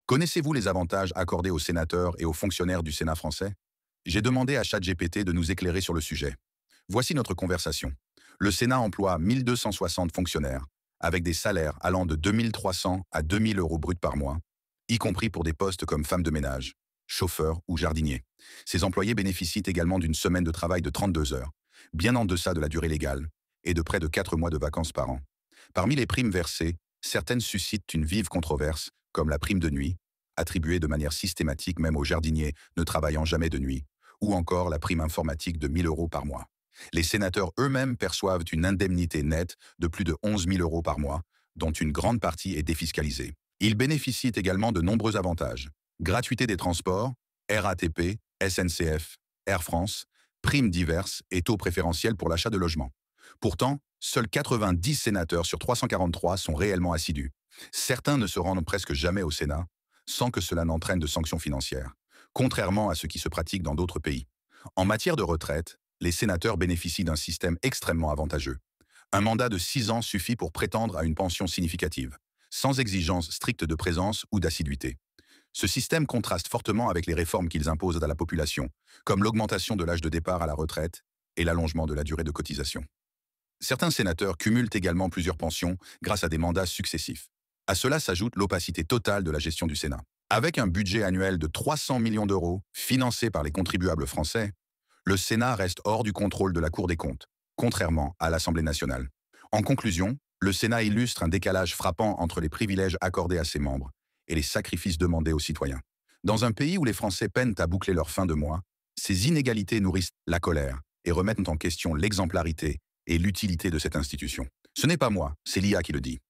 Connaissez-vous les avantages accordés aux sénateurs et aux fonctionnaires du Sénat français? J'ai demandé à ChatGPT de nous éclairer sur le sujet. Voici notre conversation. Le Sénat emploie 1260 fonctionnaires, avec des salaires allant de 2300 à 2000 euros bruts par mois, y compris pour des postes comme femme de ménage, chauffeur ou jardinier. Ces employés bénéficient également d'une semaine de travail de 32 heures, bien en deçà de la durée légale, et de près de 4 mois de vacances par an. Parmi les primes versées, certaines suscitent une vive controverse, comme la prime de nuit, attribuée de manière systématique même aux jardiniers ne travaillant jamais de nuit, ou encore la prime informatique de 1000 euros par mois. Les sénateurs eux-mêmes perçoivent une indemnité nette de plus de 11 000 euros par mois, dont une grande partie est défiscalisée. Ils bénéficient également de nombreux avantages. Gratuité des transports, RATP, SNCF, Air France, primes diverses et taux préférentiels pour l'achat de logements. Pourtant, seuls 90 sénateurs sur 343 sont réellement assidus. Certains ne se rendent presque jamais au Sénat, sans que cela n'entraîne de sanctions financières, contrairement à ce qui se pratique dans d'autres pays. En matière de retraite, les sénateurs bénéficient d'un système extrêmement avantageux. Un mandat de 6 ans suffit pour prétendre à une pension significative, sans exigence stricte de présence ou d'assiduité. Ce système contraste fortement avec les réformes qu'ils imposent à la population, comme l'augmentation de l'âge de départ à la retraite et l'allongement de la durée de cotisation. Certains sénateurs cumulent également plusieurs pensions grâce à des mandats successifs. À cela s'ajoute l'opacité totale de la gestion du Sénat. Avec un budget annuel de 300 millions d'euros, financé par les contribuables français, le Sénat reste hors du contrôle de la Cour des comptes, contrairement à l'Assemblée nationale. En conclusion, le Sénat illustre un décalage frappant entre les privilèges accordés à ses membres et les sacrifices demandés aux citoyens. Dans un pays où les Français peinent à boucler leur fin de mois, ces inégalités nourrissent la colère et remettent en question l'exemplarité et l'utilité de cette institution. Ce n'est pas moi, c'est l'IA qui le dit.